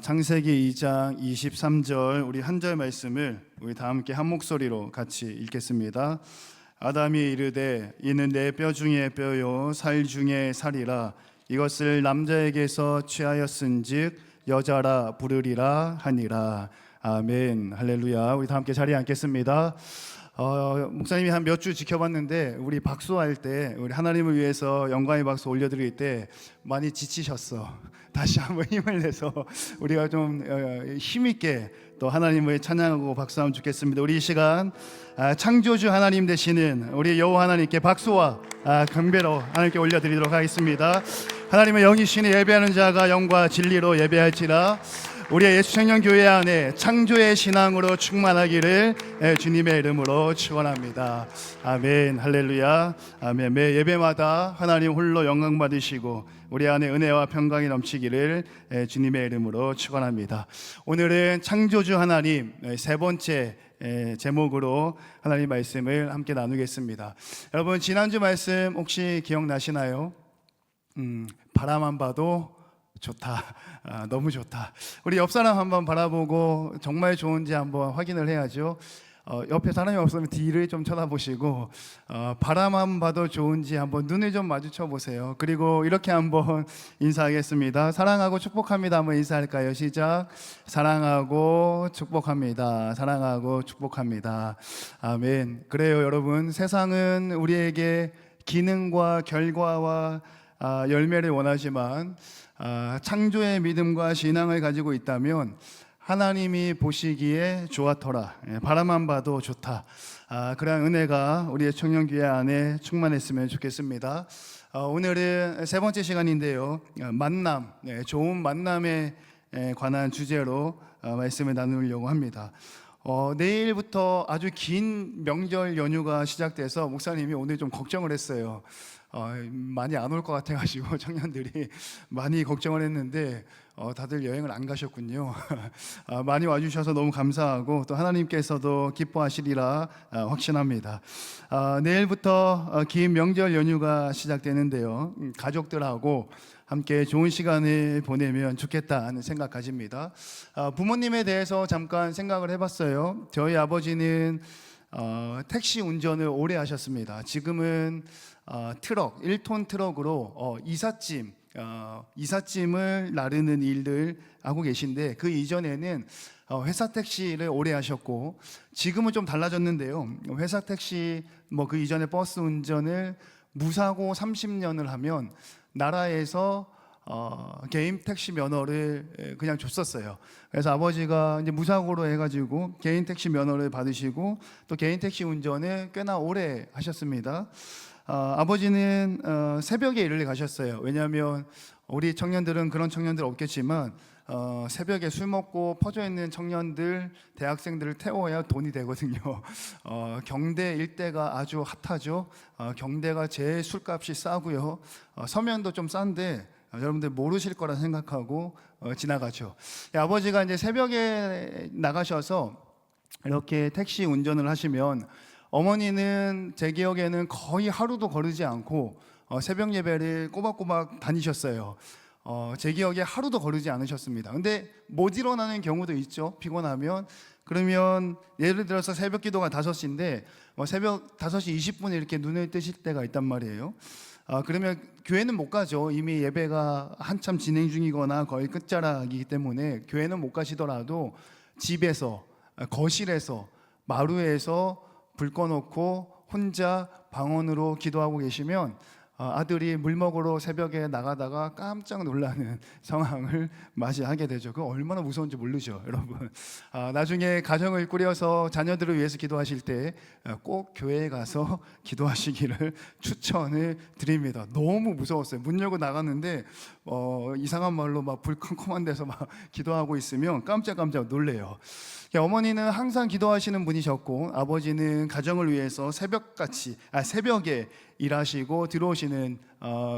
창세기 2장 23절 우리 한 절 말씀을 우리 다 함께 한 목소리로 같이 읽겠습니다. 아담이 이르되 이는 내 뼈 중에 뼈요 살 중에 살이라 이것을 남자에게서 취하였은즉 여자라 부르리라 하니라. 아멘. 할렐루야. 우리 다 함께 자리에 앉겠습니다. 목사님이 한 몇 주 지켜봤는데 우리 박수할 때 우리 하나님을 위해서 영광의 박수 올려드릴 때 많이 지치셨어. 다시 한번 힘을 내서 우리가 좀 힘있게 또 하나님을 찬양하고 박수하면 좋겠습니다. 우리 이 시간 창조주 하나님 되시는 우리 여호와 하나님께 박수와 경배로 하나님께 올려드리도록 하겠습니다. 하나님의 영이시니 예배하는 자가 영과 진리로 예배할지라. 우리의 예수청년교회 안에 창조의 신앙으로 충만하기를 주님의 이름으로 축원합니다. 아멘. 할렐루야. 아멘. 매 예배마다 하나님 홀로 영광 받으시고 우리 안에 은혜와 평강이 넘치기를 주님의 이름으로 축원합니다. 오늘은 창조주 하나님 세 번째 제목으로 하나님 말씀을 함께 나누겠습니다. 여러분 지난주 말씀 혹시 기억나시나요? 바라만 봐도 좋다. 너무 좋다. 우리 옆 사람 한번 바라보고 정말 좋은지 한번 확인을 해야죠. 옆에 사람이 없으면 뒤를 좀 쳐다보시고 바라만 봐도 좋은지 한번 눈을 좀 마주쳐 보세요. 그리고 이렇게 한번 인사하겠습니다. 사랑하고 축복합니다. 한번 인사할까요? 시작. 사랑하고 축복합니다. 사랑하고 축복합니다. 아멘. 그래요, 여러분. 세상은 우리에게 기능과 결과와 열매를 원하지만 창조의 믿음과 신앙을 가지고 있다면 하나님이 보시기에 좋았더라. 바라만 봐도 좋다. 그런 은혜가 우리의 청년교회 안에 충만했으면 좋겠습니다. 오늘은 세 번째 시간인데요. 만남, 좋은 만남에 관한 주제로 말씀을 나누려고 합니다. 내일부터 아주 긴 명절 연휴가 시작돼서 목사님이 오늘 좀 걱정을 했어요. 많이 안 올 것 같아가지고 청년들이 많이 걱정을 했는데 다들 여행을 안 가셨군요. 많이 와주셔서 너무 감사하고 또 하나님께서도 기뻐하시리라 확신합니다. 내일부터 긴 명절 연휴가 시작되는데요. 가족들하고 함께 좋은 시간을 보내면 좋겠다 하는 생각 가집니다. 부모님에 대해서 잠깐 생각을 해봤어요. 저희 아버지는 택시 운전을 오래 하셨습니다. 지금은 트럭, 1톤 트럭으로 이삿짐을 나르는 일들 하고 계신데 그 이전에는 회사 택시를 오래 하셨고 지금은 좀 달라졌는데요. 회사 택시 그 이전에 버스 운전을 무사고 30년을 하면 나라에서 개인 택시 면허를 그냥 줬었어요. 그래서 아버지가 이제 무사고로 해가지고 개인 택시 면허를 받으시고 또 개인 택시 운전을 꽤나 오래 하셨습니다. 아버지는 새벽에 일을 가셨어요. 왜냐하면 우리 청년들은 그런 청년들 없겠지만 새벽에 술 먹고 퍼져 있는 청년들, 대학생들을 태워야 돈이 되거든요. 경대 일대가 아주 핫하죠. 경대가 제일 술값이 싸고요. 서면도 좀 싼데 여러분들 모르실 거라 생각하고 지나가죠. 아버지가 이제 새벽에 나가셔서 이렇게 택시 운전을 하시면 어머니는 제 기억에는 거의 하루도 거르지 않고 새벽 예배를 꼬박꼬박 다니셨어요. 제 기억에 하루도 거르지 않으셨습니다. 근데 못 일어나는 경우도 있죠. 피곤하면. 그러면 예를 들어서 새벽 기도가 5시인데 새벽 5시 20분에 이렇게 눈을 뜨실 때가 있단 말이에요. 그러면 교회는 못 가죠. 이미 예배가 한참 진행 중이거나 거의 끝자락이기 때문에 교회는 못 가시더라도 집에서, 거실에서, 마루에서 불 꺼놓고 혼자 방언으로 기도하고 계시면 아들이 물 먹으러 새벽에 나가다가 깜짝 놀라는 상황을 맞이하게 되죠. 그거 얼마나 무서운지 모르죠, 여러분. 나중에 가정을 꾸려서 자녀들을 위해서 기도하실 때 꼭 교회에 가서 기도하시기를 추천을 드립니다. 너무 무서웠어요. 문 열고 나갔는데 이상한 말로 막 불 컴컴한 데서 막 기도하고 있으면 깜짝깜짝 놀래요. 어머니는 항상 기도하시는 분이셨고 아버지는 가정을 위해서 새벽에 일하시고 들어오시는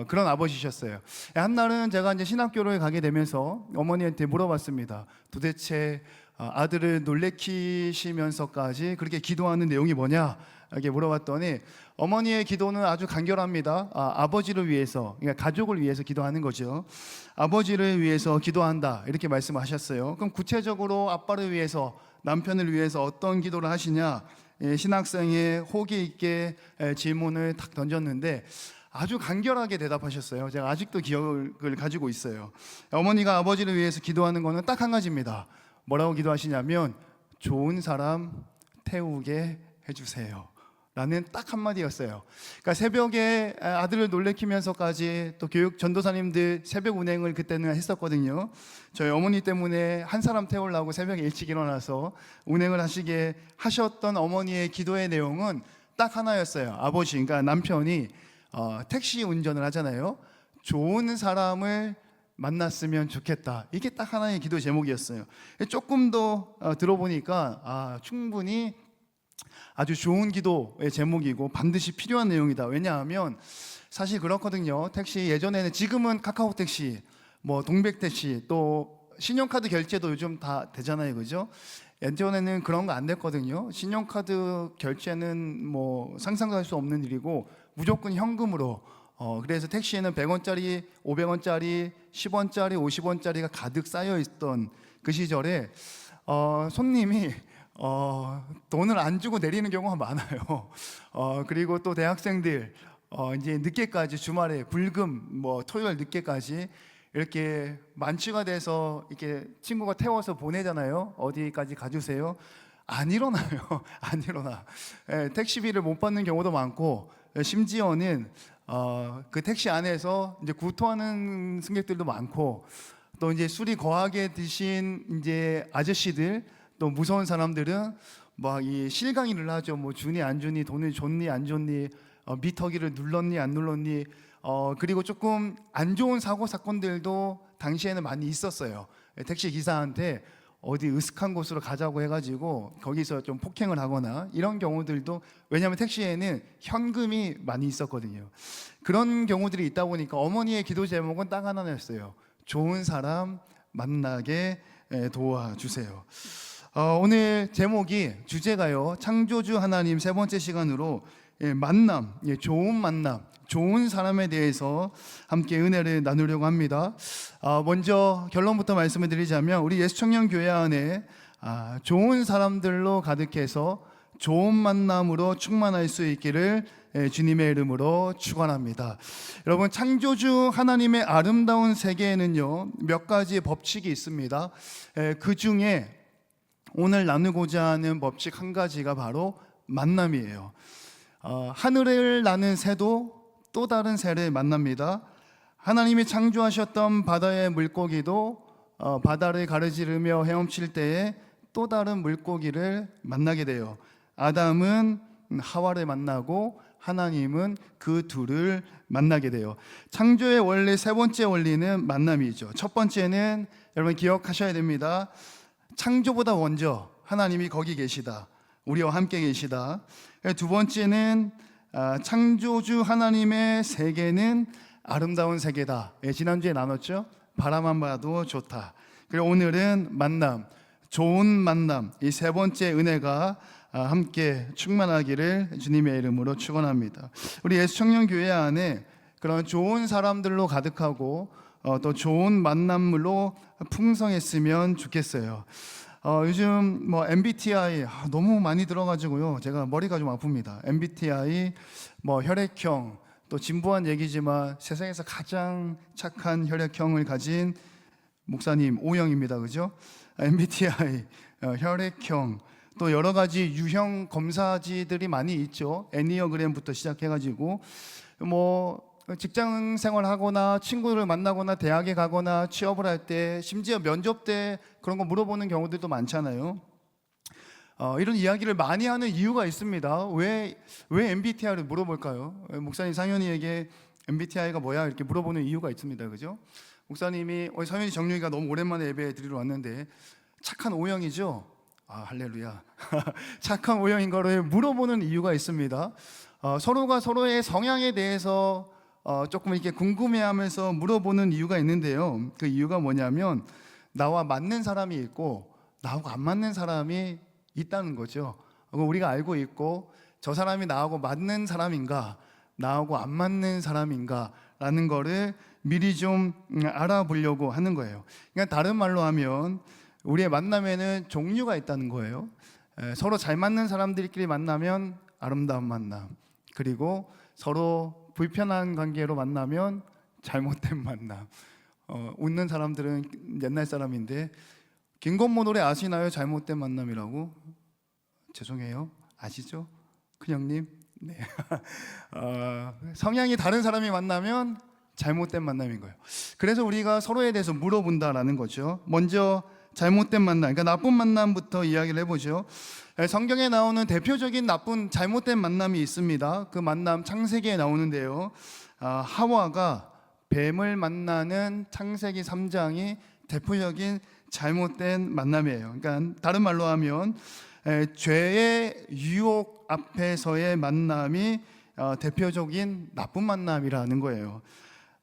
그런 아버지셨어요. 한날은 제가 이제 신학교를 가게 되면서 어머니한테 물어봤습니다. 도대체 아들을 놀래키시면서까지 그렇게 기도하는 내용이 뭐냐? 이렇게 물어봤더니 어머니의 기도는 아주 간결합니다. 아버지를 위해서, 그러니까 가족을 위해서 기도하는 거죠. 아버지를 위해서 기도한다 이렇게 말씀하셨어요. 그럼 구체적으로 아빠를 위해서, 남편을 위해서 어떤 기도를 하시냐? 신학생의 호기 있게 질문을 탁 던졌는데 아주 간결하게 대답하셨어요. 제가 아직도 기억을 가지고 있어요. 어머니가 아버지를 위해서 기도하는 거는 딱 한 가지입니다. 뭐라고 기도하시냐면 좋은 사람 태우게 해주세요 라는 딱 한마디였어요. 그러니까 새벽에 아들을 놀래키면서까지 또 교육 전도사님들 새벽 운행을 그때는 했었거든요. 저희 어머니 때문에 한 사람 태우려고 새벽에 일찍 일어나서 운행을 하시게 하셨던 어머니의 기도의 내용은 딱 하나였어요. 아버지, 그러니까 남편이 택시 운전을 하잖아요. 좋은 사람을 만났으면 좋겠다. 이게 딱 하나의 기도 제목이었어요. 조금 더 들어보니까 충분히 아주 좋은 기도의 제목이고 반드시 필요한 내용이다. 왜냐하면 사실 그렇거든요. 택시 예전에는, 지금은 카카오 택시, 뭐 동백 택시, 또 신용카드 결제도 요즘 다 되잖아요, 그죠? 예전에는 그런 거 안 됐거든요. 신용카드 결제는 뭐 상상할 수 없는 일이고 무조건 현금으로. 그래서 택시에는 100원짜리, 500원짜리, 10원짜리, 50원짜리가 가득 쌓여 있던 그 시절에 손님이 돈을 안 주고 내리는 경우가 많아요. 그리고 또 대학생들 이제 늦게까지, 주말에 불금 뭐 토요일 늦게까지 이렇게 만취가 돼서 이렇게 친구가 태워서 보내잖아요. 어디까지 가주세요. 안 일어나요. 안 일어나. 택시비를 못 받는 경우도 많고, 심지어는 그 택시 안에서 이제 구토하는 승객들도 많고, 또 이제 술이 거하게 드신 이제 아저씨들, 또 무서운 사람들은 막 이 실강의를 하죠. 뭐 주니 안 주니, 돈을 줬니 안 줬니, 미터기를 눌렀니 안 눌렀니. 그리고 조금 안 좋은 사고 사건들도 당시에는 많이 있었어요. 택시 기사한테 어디 으슥한 곳으로 가자고 해가지고 거기서 좀 폭행을 하거나 이런 경우들도, 왜냐하면 택시에는 현금이 많이 있었거든요. 그런 경우들이 있다 보니까 어머니의 기도 제목은 딱 하나였어요. 좋은 사람 만나게 도와주세요. 오늘 제목이, 주제가요, 창조주 하나님 세 번째 시간으로 만남, 좋은 만남, 좋은 사람에 대해서 함께 은혜를 나누려고 합니다. 먼저 결론부터 말씀을 드리자면, 우리 예수청년교회 안에 좋은 사람들로 가득해서 좋은 만남으로 충만할 수 있기를 주님의 이름으로 축원합니다. 여러분, 창조주 하나님의 아름다운 세계에는요 몇 가지 법칙이 있습니다. 그 중에 오늘 나누고자 하는 법칙 한 가지가 바로 만남이에요. 하늘을 나는 새도 또 다른 새를 만납니다. 하나님이 창조하셨던 바다의 물고기도 바다를 가르지르며 헤엄칠 때에 또 다른 물고기를 만나게 돼요. 아담은 하와를 만나고 하나님은 그 둘을 만나게 돼요. 창조의 원리, 세 번째 원리는 만남이죠. 첫 번째는 여러분 기억하셔야 됩니다. 창조보다 먼저 하나님이 거기 계시다, 우리와 함께 계시다. 두 번째는 창조주 하나님의 세계는 아름다운 세계다. 지난주에 나눴죠. 바라만 봐도 좋다. 그리고 오늘은 만남, 좋은 만남, 이 세 번째 은혜가 함께 충만하기를 주님의 이름으로 축원합니다. 우리 예수청년교회 안에 그런 좋은 사람들로 가득하고 또 좋은 만남으로 풍성했으면 좋겠어요. 요즘 뭐 MBTI 너무 많이 들어가지고요, 제가 머리가 좀 아픕니다. MBTI, 뭐 혈액형, 또 진부한 얘기지만 세상에서 가장 착한 혈액형을 가진 목사님 O형입니다, 그죠? MBTI, 혈액형, 또 여러 가지 유형 검사지들이 많이 있죠. 애니어그램부터 시작해가지고 뭐 직장 생활하거나 친구를 만나거나 대학에 가거나 취업을 할 때, 심지어 면접 때 그런 거 물어보는 경우들도 많잖아요. 이런 이야기를 많이 하는 이유가 있습니다. 왜 MBTI를 물어볼까요? 목사님 상현이에게 MBTI가 뭐야? 이렇게 물어보는 이유가 있습니다, 그죠? 목사님이 상현이 정윤이가 너무 오랜만에 예배 드리러 왔는데 착한 O형이죠? 할렐루야. 착한 O형인 거를 물어보는 이유가 있습니다. 서로가 서로의 성향에 대해서 조금 이렇게 궁금해하면서 물어보는 이유가 있는데요. 그 이유가 뭐냐면 나와 맞는 사람이 있고 나하고 안 맞는 사람이 있다는 거죠. 우리가 알고 있고 저 사람이 나하고 맞는 사람인가 나하고 안 맞는 사람인가 라는 거를 미리 좀 알아보려고 하는 거예요. 그러니까 다른 말로 하면 우리의 만남에는 종류가 있다는 거예요. 서로 잘 맞는 사람들끼리 만나면 아름다운 만남, 그리고 서로 불편한 관계로 만나면 잘못된 만남. 웃는 사람들은 옛날 사람인데 김건모 노래 아시나요? 잘못된 만남이라고? 죄송해요. 아시죠? 큰형님? 네. 성향이 다른 사람이 만나면 잘못된 만남인 거예요. 그래서 우리가 서로에 대해서 물어본다라는 거죠. 먼저 잘못된 만남, 그러니까 나쁜 만남부터 이야기를 해보죠. 성경에 나오는 대표적인 나쁜 잘못된 만남이 있습니다. 그 만남 창세기에 나오는데요. 하와가 뱀을 만나는 창세기 3장이 대표적인 잘못된 만남이에요. 그러니까 다른 말로 하면 죄의 유혹 앞에서의 만남이 대표적인 나쁜 만남이라는 거예요.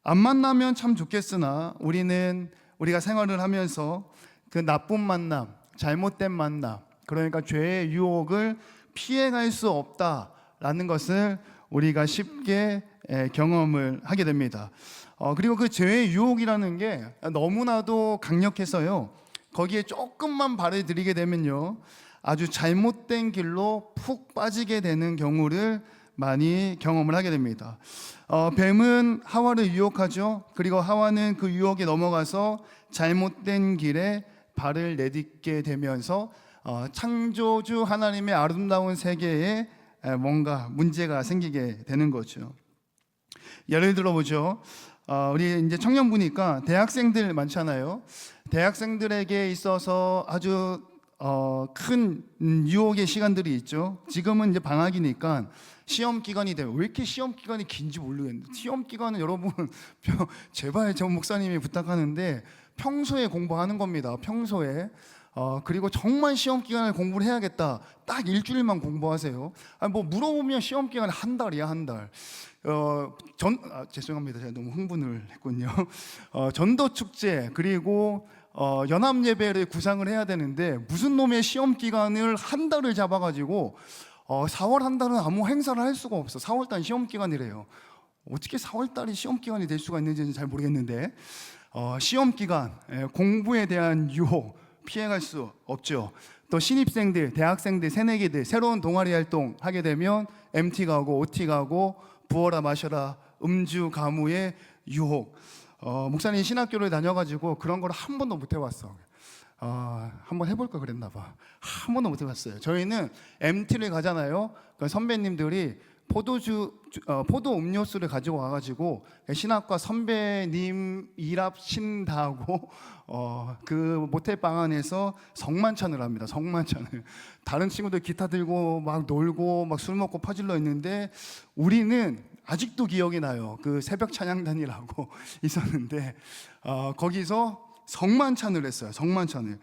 안 만나면 참 좋겠으나 우리가 생활을 하면서 그 나쁜 만남, 잘못된 만남, 그러니까 죄의 유혹을 피해갈 수 없다라는 것을 우리가 쉽게 경험을 하게 됩니다. 그리고 그 죄의 유혹이라는 게 너무나도 강력해서요. 거기에 조금만 발을 들이게 되면요, 아주 잘못된 길로 푹 빠지게 되는 경우를 많이 경험을 하게 됩니다. 뱀은 하와를 유혹하죠. 그리고 하와는 그 유혹에 넘어가서 잘못된 길에 발을 내딛게 되면서 창조주 하나님의 아름다운 세계에 뭔가 문제가 생기게 되는 거죠. 예를 들어보죠. 우리 이제 청년부니까 대학생들 많잖아요. 대학생들에게 있어서 아주 큰 유혹의 시간들이 있죠. 지금은 이제 방학이니까 시험 기간이 되면 왜 이렇게 시험 기간이 긴지 모르겠는데, 시험 기간은 여러분 제발 전 목사님이 부탁하는데 평소에 공부하는 겁니다. 평소에. 그리고 정말 시험 기간에 공부를 해야겠다, 딱 일주일만 공부하세요. 뭐 물어보면 시험 기간 한 달이야, 한 달. 죄송합니다. 제가 너무 흥분을 했군요. 전도 축제 그리고 연합 예배를 구상을 해야 되는데 무슨 놈의 시험 기간을 한 달을 잡아가지고 4월 한 달은 아무 행사를 할 수가 없어. 4월 달 시험 기간이래요. 어떻게 4월 달이 시험 기간이 될 수가 있는지는 잘 모르겠는데 시험 기간, 공부에 대한 유혹 피해갈 수 없죠. 또 신입생들, 대학생들, 새내기들 새로운 동아리 활동 하게 되면 MT 가고 OT 가고 부어라 마셔라 음주 가무의 유혹. 목사님 신학교를 다녀가지고 그런 걸 한 번도 못 해봤어. 한번 해볼 걸 그랬나 봐. 한 번도 못 해봤어요. 저희는 MT를 가잖아요. 그 선배님들이 포도 음료수를 가지고 와가지고 신학과 선배님 일합신다 하고 그 모텔 방 안에서 성만찬을 합니다. 성만찬을. 다른 친구들 기타 들고 막 놀고 막 술 먹고 퍼질러 있는데 우리는 아직도 기억이 나요. 그 새벽 찬양단이라고 있었는데 거기서 성만찬을 했어요. 성만찬을.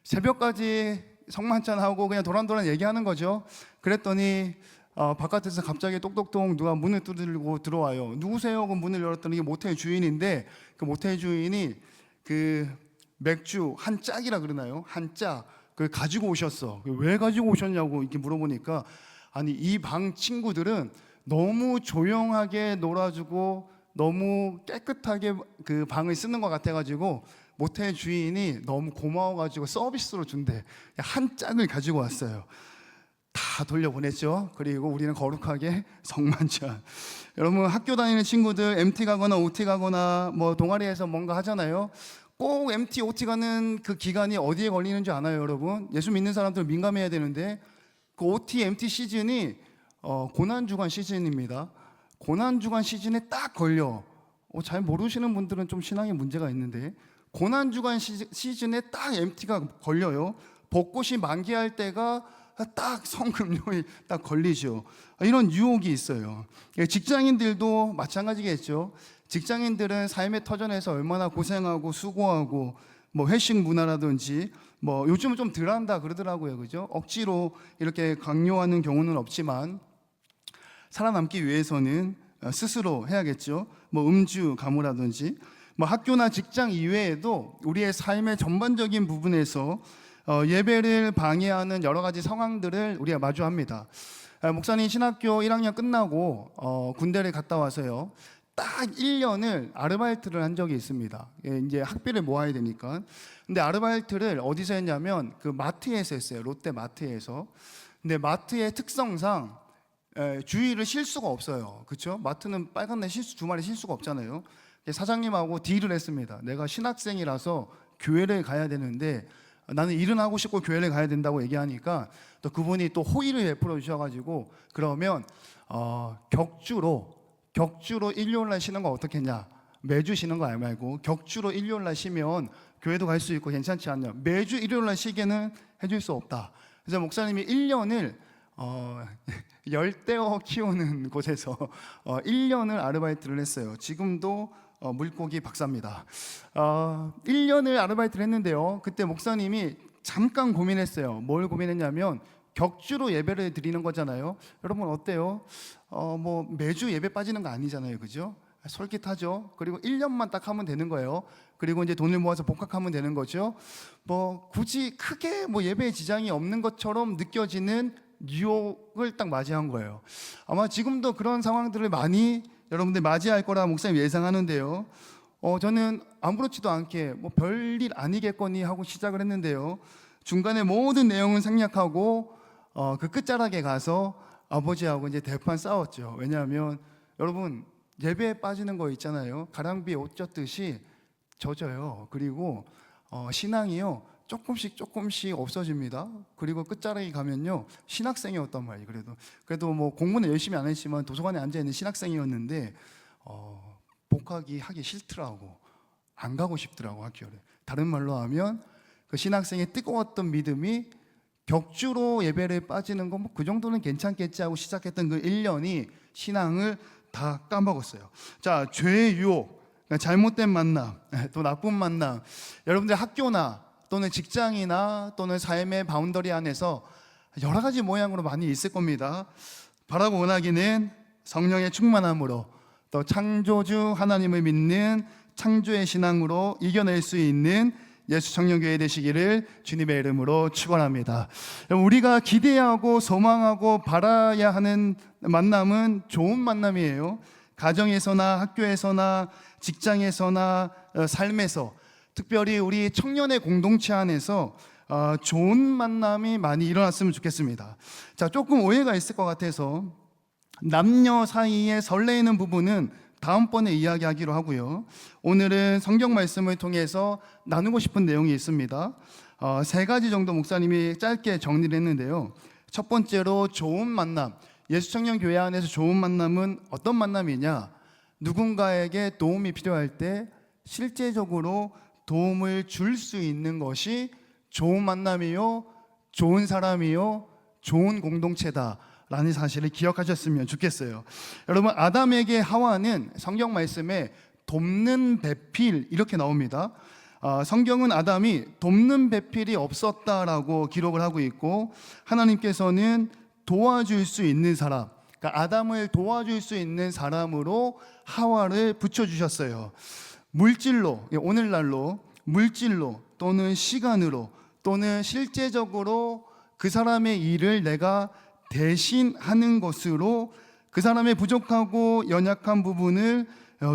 새벽까지 성만찬하고 그냥 도란도란 얘기하는 거죠. 그랬더니 바깥에서 갑자기 똑똑똑 누가 문을 두들고 들어와요. 누구세요? 그 문을 열었더니 이게 모텔 주인인데 그 모텔 주인이 그 맥주 한 짝이라 그러나요? 한 짝 그걸 가지고 오셨어. 왜 가지고 오셨냐고 이렇게 물어보니까 아니 이 방 친구들은 너무 조용하게 놀아주고 너무 깨끗하게 그 방을 쓰는 것 같아가지고 모텔 주인이 너무 고마워가지고 서비스로 준대. 한 짝을 가지고 왔어요. 다 돌려보냈죠. 그리고 우리는 거룩하게 성만찬. 여러분 학교 다니는 친구들 MT 가거나 OT 가거나 뭐 동아리에서 뭔가 하잖아요. 꼭 MT, OT 가는 그 기간이 어디에 걸리는지 아나요, 여러분? 예수 믿는 사람들 민감해야 되는데 그 OT, MT 시즌이 고난주간 시즌입니다. 고난주간 시즌에 딱 걸려. 잘 모르시는 분들은 좀 신앙에 문제가 있는데 고난주간 시즌에 딱 MT가 걸려요. 벚꽃이 만개할 때가 딱 성금요일 딱 걸리죠. 이런 유혹이 있어요. 직장인들도 마찬가지겠죠. 직장인들은 삶의 터전에서 얼마나 고생하고 수고하고 뭐 회식 문화라든지 뭐 요즘은 좀 덜한다 그러더라고요. 그죠? 억지로 이렇게 강요하는 경우는 없지만 살아남기 위해서는 스스로 해야겠죠. 뭐 음주 가무라든지 뭐 학교나 직장 이외에도 우리의 삶의 전반적인 부분에서 예배를 방해하는 여러 가지 상황들을 우리가 마주합니다. 목사님 신학교 1학년 끝나고 군대를 갔다 와서요, 딱 1년을 아르바이트를 한 적이 있습니다. 이제 학비를 모아야 되니까. 근데 아르바이트를 어디서 했냐면 그 마트에서 했어요. 롯데 마트에서. 근데 마트의 특성상 주일을 쉴 수가 없어요. 그렇죠? 마트는 빨간 날 주말에 쉴 수가 없잖아요. 사장님하고 딜을 했습니다. 내가 신학생이라서 교회를 가야 되는데 나는 일은 하고 싶고 교회를 가야 된다고 얘기하니까 또 그분이 또 호의를 베풀어 주셔가지고 그러면 격주로 일요일 날 쉬는 거 어떻겠냐, 매주 쉬는 거 말고 격주로 일요일 날 쉬면 교회도 갈 수 있고 괜찮지 않냐, 매주 일요일 날 쉬게는 해줄 수 없다. 그래서 목사님이 1년을 열대어 키우는 곳에서 1년을 아르바이트를 했어요. 지금도 물고기 박사입니다. 1년을 아르바이트를 했는데요, 그때 목사님이 잠깐 고민했어요. 뭘 고민했냐면 격주로 예배를 드리는 거잖아요. 여러분 어때요? 뭐 매주 예배 빠지는 거 아니잖아요, 그죠? 솔깃하죠. 그리고 1년만 딱 하면 되는 거예요. 그리고 이제 돈을 모아서 복학하면 되는 거죠. 뭐 굳이 크게 뭐 예배에 지장이 없는 것처럼 느껴지는 유혹을 딱 맞이한 거예요. 아마 지금도 그런 상황들을 많이 여러분들 맞이할 거라 목사님 예상하는데요. 저는 아무렇지도 않게 뭐 별일 아니겠거니 하고 시작을 했는데요, 중간에 모든 내용은 생략하고 그 끝자락에 가서 아버지하고 이제 대판 싸웠죠. 왜냐하면 여러분 예배에 빠지는 거 있잖아요. 가랑비에 옷 젖듯이 젖어요. 그리고 신앙이요 조금씩 없어집니다. 그리고 끝자락에 가면요 신학생이었단 말이에요. 그래도 뭐 공부는 열심히 안 했지만 도서관에 앉아 있는 신학생이었는데 복학이 하기 싫더라고. 안 가고 싶더라고, 학교를. 다른 말로 하면 그 신학생의 뜨거웠던 믿음이 격주로 예배를 빠지는 건 뭐 그 정도는 괜찮겠지 하고 시작했던 그 1년이 신앙을 다 까먹었어요. 자, 죄의 유혹, 잘못된 만남, 또 나쁜 만남. 여러분들 학교나 또는 직장이나 또는 삶의 바운더리 안에서 여러 가지 모양으로 많이 있을 겁니다. 바라고 원하기는 성령의 충만함으로, 또 창조주 하나님을 믿는 창조의 신앙으로 이겨낼 수 있는 예수 청년교회 되시기를 주님의 이름으로 축원합니다. 우리가 기대하고 소망하고 바라야 하는 만남은 좋은 만남이에요. 가정에서나 학교에서나 직장에서나 삶에서, 특별히 우리 청년의 공동체 안에서 좋은 만남이 많이 일어났으면 좋겠습니다. 자, 조금 오해가 있을 것 같아서 남녀 사이에 설레이는 부분은 다음번에 이야기하기로 하고요, 오늘은 성경 말씀을 통해서 나누고 싶은 내용이 있습니다. 3가지 정도 목사님이 짧게 정리를 했는데요, 첫 번째로 좋은 만남, 예수청년교회 안에서 좋은 만남은 어떤 만남이냐, 누군가에게 도움이 필요할 때 실제적으로 도움을 줄 수 있는 것이 좋은 만남이요, 좋은 사람이요, 좋은 공동체다 라는 사실을 기억하셨으면 좋겠어요. 여러분, 아담에게 하와는 성경 말씀에 돕는 배필 이렇게 나옵니다. 성경은 아담이 돕는 배필이 없었다라고 기록을 하고 있고, 하나님께서는 도와줄 수 있는 사람, 그러니까 아담을 도와줄 수 있는 사람으로 하와를 붙여주셨어요. 물질로, 오늘날로 물질로 또는 시간으로 또는 실제적으로 그 사람의 일을 내가 대신하는 것으로 그 사람의 부족하고 연약한 부분을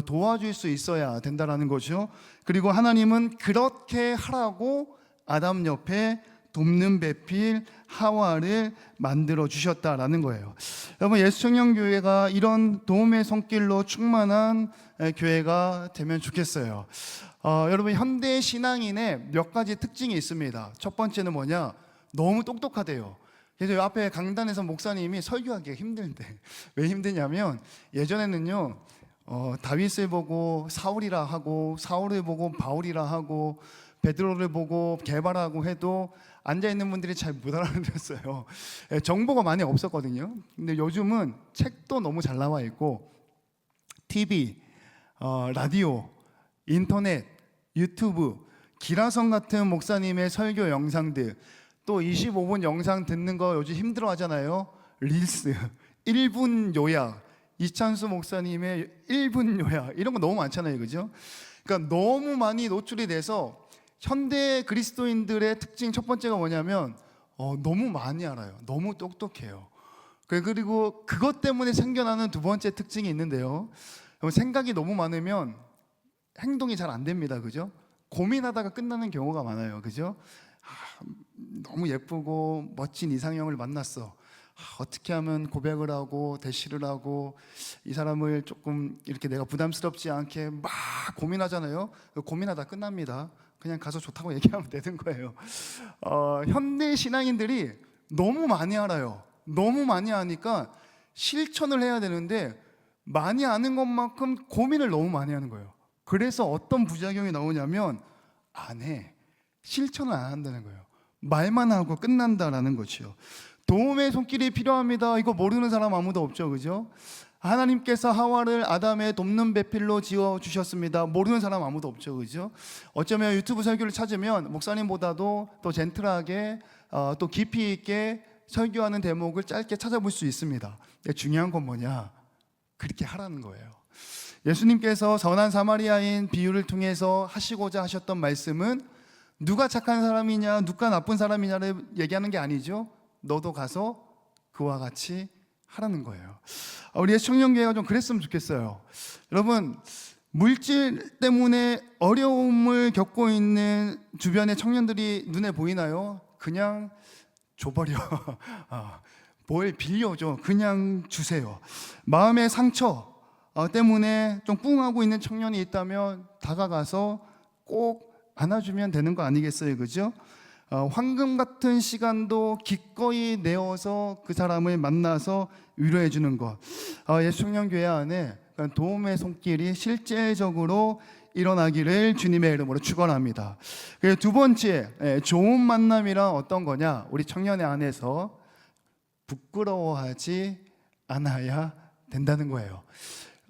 도와줄 수 있어야 된다는 거죠. 그리고 하나님은 그렇게 하라고 아담 옆에 돕는 배필 하와를 만들어 주셨다라는 거예요. 여러분, 예수청년교회가 이런 도움의 손길로 충만한 교회가 되면 좋겠어요. 여러분, 현대 신앙인의 몇 가지 특징이 있습니다. 첫 번째는 뭐냐? 너무 똑똑하대요. 그래서 이 앞에 강단에서 목사님이 설교하기가 힘든데, 왜 힘드냐면 예전에는요 다윗을 보고 사울이라 하고, 사울을 보고 바울이라 하고, 베드로를 보고 게바라고 해도 앉아있는 분들이 잘 못 알아들었어요. 정보가 많이 없었거든요. 근데 요즘은 책도 너무 잘 나와 있고, TV, 라디오, 인터넷, 유튜브, 기라성 같은 목사님의 설교 영상들, 또 25분 영상 듣는 거 요즘 힘들어 하잖아요. 릴스, 1분 요약, 이찬수 목사님의 1분 요약, 이런 거 너무 많잖아요, 그죠? 그러니까 너무 많이 노출이 돼서 현대 그리스도인들의 특징 첫 번째가 뭐냐면 너무 많이 알아요. 너무 똑똑해요. 그리고 그것 때문에 생겨나는 두 번째 특징이 있는데요, 생각이 너무 많으면 행동이 잘 안 됩니다, 그죠? 고민하다가 끝나는 경우가 많아요, 그죠? 너무 예쁘고 멋진 이상형을 만났어. 어떻게 하면 고백을 하고 대시를 하고 이 사람을 조금 이렇게 내가 부담스럽지 않게 막 고민하잖아요. 고민하다 끝납니다. 그냥 가서 좋다고 얘기하면 되는 거예요. 현대 신앙인들이 너무 많이 알아요. 너무 많이 아니까 실천을 해야 되는데 많이 아는 것만큼 고민을 너무 많이 하는 거예요. 그래서 어떤 부작용이 나오냐면 안 해. 실천을 안 한다는 거예요. 말만 하고 끝난다라는 것이요. 도움의 손길이 필요합니다. 이거 모르는 사람 아무도 없죠, 그죠? 하나님께서 하와를 아담의 돕는 배필로 지어 주셨습니다. 모르는 사람 아무도 없죠, 그죠? 어쩌면 유튜브 설교를 찾으면 목사님보다도 더 젠틀하게 또 깊이 있게 설교하는 대목을 짧게 찾아볼 수 있습니다. 중요한 건 뭐냐? 그렇게 하라는 거예요. 예수님께서 선한 사마리아인 비유를 통해서 하시고자 하셨던 말씀은 누가 착한 사람이냐, 누가 나쁜 사람이냐를 얘기하는 게 아니죠. 너도 가서 그와 같이 하라는 거예요. 우리 청년교회가 좀 그랬으면 좋겠어요. 여러분, 물질 때문에 어려움을 겪고 있는 주변의 청년들이 눈에 보이나요? 그냥 줘버려. 뭘 빌려줘. 그냥 주세요. 마음의 상처 때문에 좀 꿍하고 있는 청년이 있다면 다가가서 꼭 안아주면 되는 거 아니겠어요, 그죠? 황금 같은 시간도 기꺼이 내어서 그 사람을 만나서 위로해 주는 것. 예수청년교회 안에 도움의 손길이 실제적으로 일어나기를 주님의 이름으로 축원합니다. 두 번째, 좋은 만남이란 어떤 거냐? 우리 청년의 안에서 부끄러워하지 않아야 된다는 거예요.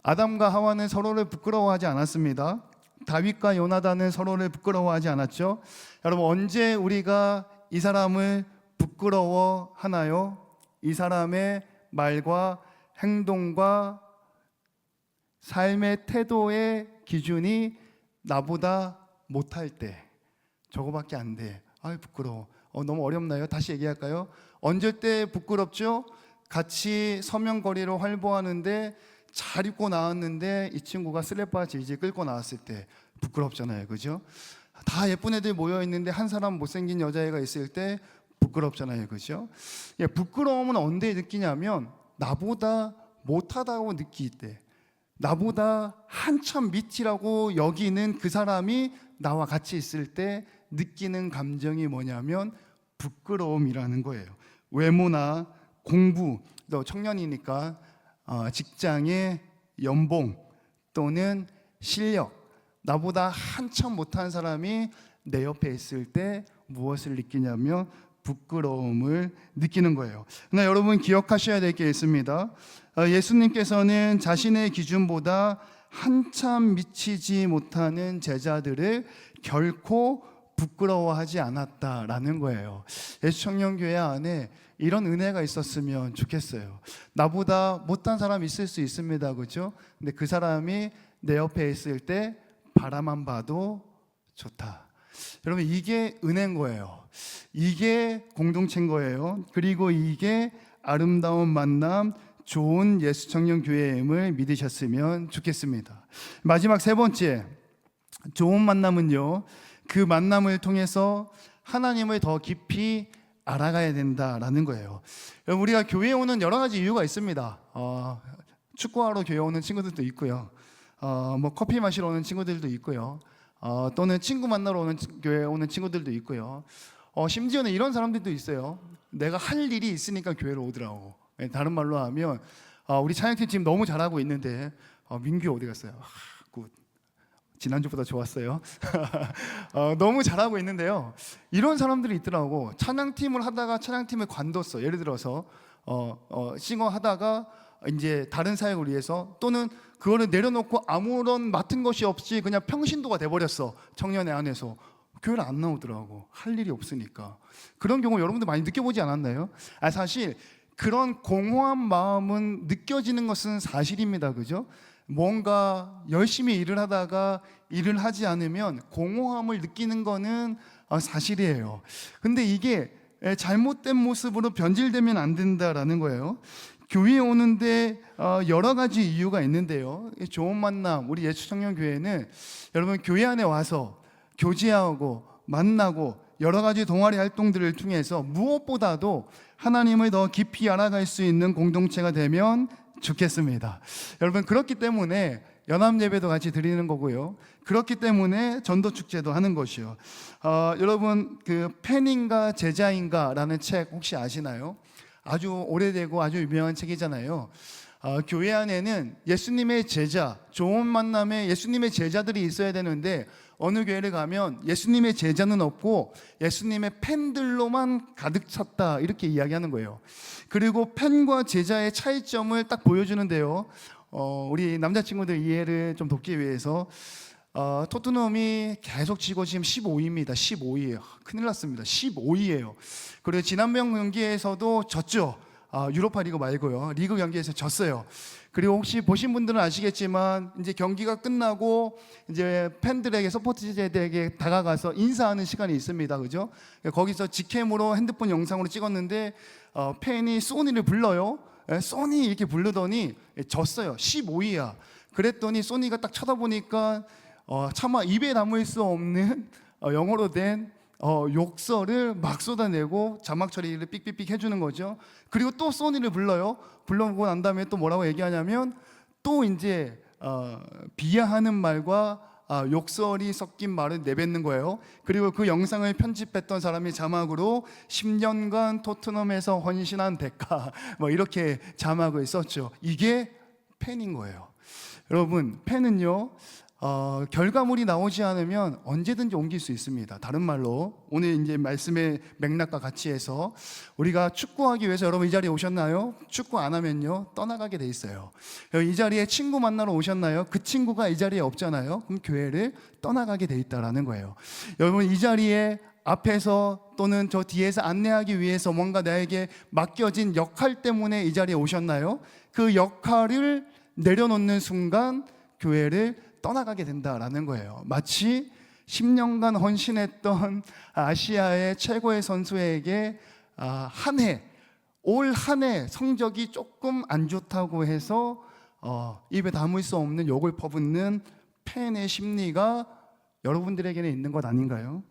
아담과 하와는 서로를 부끄러워하지 않았습니다. 다윗과 요나단은 서로를 부끄러워하지 않았죠. 여러분, 언제 우리가 이 사람을 부끄러워하나요? 이 사람의 말과 행동과 삶의 태도의 기준이 나보다 못할 때, 저거밖에 안 돼. 부끄러워. 너무 어렵나요? 다시 얘기할까요? 언제 때 부끄럽죠? 같이 서명거리로 활보하는데 잘 입고 나왔는데 이 친구가 슬리퍼 질질 끌고 나왔을 때 부끄럽잖아요, 그죠? 다 예쁜 애들 모여 있는데 한 사람 못생긴 여자애가 있을 때 부끄럽잖아요, 그죠? 부끄러움은 언제 느끼냐면 나보다 못하다고 느낄 때, 나보다 한참 밑이라고 여기는 그 사람이 나와 같이 있을 때 느끼는 감정이 뭐냐면 부끄러움이라는 거예요. 외모나 공부, 또 청년이니까 직장의 연봉 또는 실력, 나보다 한참 못한 사람이 내 옆에 있을 때 무엇을 느끼냐면 부끄러움을 느끼는 거예요. 그러나 여러분 기억하셔야 될 게 있습니다. 예수님께서는 자신의 기준보다 한참 미치지 못하는 제자들을 결코 부끄러워하지 않았다라는 거예요. 예수청년교회 안에 이런 은혜가 있었으면 좋겠어요. 나보다 못한 사람 있을 수 있습니다, 그렇죠? 근데 그 사람이 내 옆에 있을 때 바라만 봐도 좋다. 여러분, 이게 은혜인 거예요. 이게 공동체인 거예요. 그리고 이게 아름다운 만남, 좋은 예수청년교회임을 믿으셨으면 좋겠습니다. 마지막 세 번째, 좋은 만남은요, 그 만남을 통해서 하나님을 더 깊이 알아가야 된다라는 거예요. 우리가 교회에 오는 여러 가지 이유가 있습니다. 축구하러 교회 오는 친구들도 있고요. 커피 마시러 오는 친구들도 있고요. 또는 친구 만나러 오는 교회에 오는 친구들도 있고요. 심지어는 이런 사람들도 있어요. 내가 할 일이 있으니까 교회로 오더라고. 다른 말로 하면 우리 찬양팀 지금 너무 잘하고 있는데 민규 어디 갔어요? 굿. 지난주보다 좋았어요. 너무 잘하고 있는데요. 이런 사람들이 있더라고. 찬양팀을 하다가 찬양팀을 관뒀어. 예를 들어서 싱어 하다가 이제 다른 사역을 위해서, 또는 그거를 내려놓고 아무런 맡은 것이 없이 그냥 평신도가 돼버렸어. 청년회 안에서 교회를 안 나오더라고. 할 일이 없으니까. 그런 경우 여러분들 많이 느껴보지 않았나요? 사실 그런 공허한 마음은 느껴지는 것은 사실입니다. 그죠? 뭔가 열심히 일을 하다가 일을 하지 않으면 공허함을 느끼는 거는 사실이에요. 근데 이게 잘못된 모습으로 변질되면 안 된다라는 거예요. 교회에 오는데 여러 가지 이유가 있는데요. 좋은 만남, 우리 예수청년교회는 여러분 교회 안에 와서 교제하고 만나고 여러 가지 동아리 활동들을 통해서 무엇보다도 하나님을 더 깊이 알아갈 수 있는 공동체가 되면 좋겠습니다. 여러분, 그렇기 때문에 연합예배도 같이 드리는 거고요. 그렇기 때문에 전도축제도 하는 것이요. 여러분, 그 팬인가 제자인가 라는 책 혹시 아시나요? 아주 오래되고 아주 유명한 책이잖아요. 교회 안에는 예수님의 제자, 좋은 만남에 예수님의 제자들이 있어야 되는데 어느 교회를 가면 예수님의 제자는 없고 예수님의 팬들로만 가득 찼다, 이렇게 이야기하는 거예요. 그리고 팬과 제자의 차이점을 딱 보여주는데요. 우리 남자친구들 이해를 좀 돕기 위해서 토트넘이 계속 지고 지금 15위입니다. 15위예요. 큰일 났습니다. 15위예요. 그리고 지난번 경기에서도 졌죠. 유로파 리그 말고요. 리그 경기에서 졌어요. 그리고 혹시 보신 분들은 아시겠지만 이제 경기가 끝나고 이제 팬들에게, 서포터즈들에게 다가가서 인사하는 시간이 있습니다. 그죠? 거기서 직캠으로 핸드폰 영상으로 찍었는데 팬이 소니를 불러요. 소니 이렇게 부르더니 졌어요. 15위야. 그랬더니 소니가 딱 쳐다보니까 차마 입에 담을 수 없는 영어로 된 욕설을 막 쏟아내고 자막 처리를 삑삑삑 해주는 거죠. 그리고 또 소니를 불러요. 불러보고 난 다음에 또 뭐라고 얘기하냐면 또 이제 비하하는 말과 욕설이 섞인 말을 내뱉는 거예요. 그리고 그 영상을 편집했던 사람이 자막으로 10년간 토트넘에서 헌신한 대가, 뭐 이렇게 자막을 썼죠. 이게 팬인 거예요. 여러분, 팬은요 결과물이 나오지 않으면 언제든지 옮길 수 있습니다. 다른 말로 오늘 이제 말씀의 맥락과 같이 해서 우리가 축구하기 위해서 여러분 이 자리에 오셨나요? 축구 안 하면요 떠나가게 돼 있어요. 이 자리에 친구 만나러 오셨나요? 그 친구가 이 자리에 없잖아요. 그럼 교회를 떠나가게 돼 있다라는 거예요. 여러분, 이 자리에 앞에서 또는 저 뒤에서 안내하기 위해서 뭔가 나에게 맡겨진 역할 때문에 이 자리에 오셨나요? 그 역할을 내려놓는 순간 교회를 떠나가게 된다라는 거예요. 마치 10년간 헌신했던 아시아의 최고의 선수에게 올 한 해 성적이 조금 안 좋다고 해서 입에 담을 수 없는 욕을 퍼붓는 팬의 심리가 여러분들에게는 있는 것 아닌가요?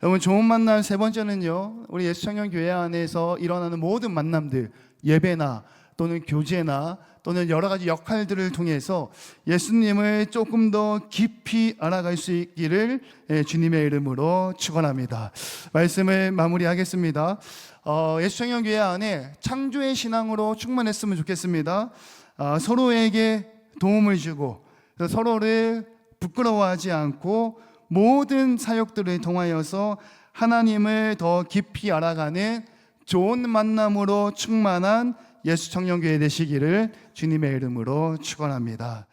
여러분, 좋은 만남 세 번째는요, 우리 예수청년교회 안에서 일어나는 모든 만남들, 예배나 또는 교제나 또는 여러 가지 역할들을 통해서 예수님을 조금 더 깊이 알아갈 수 있기를 주님의 이름으로 축원합니다. 말씀을 마무리하겠습니다. 예수청년교회 안에 창조의 신앙으로 충만했으면 좋겠습니다. 서로에게 도움을 주고 서로를 부끄러워하지 않고 모든 사역들을 통하여서 하나님을 더 깊이 알아가는 좋은 만남으로 충만한 예수청년교회 되시기를 주님의 이름으로 축원합니다.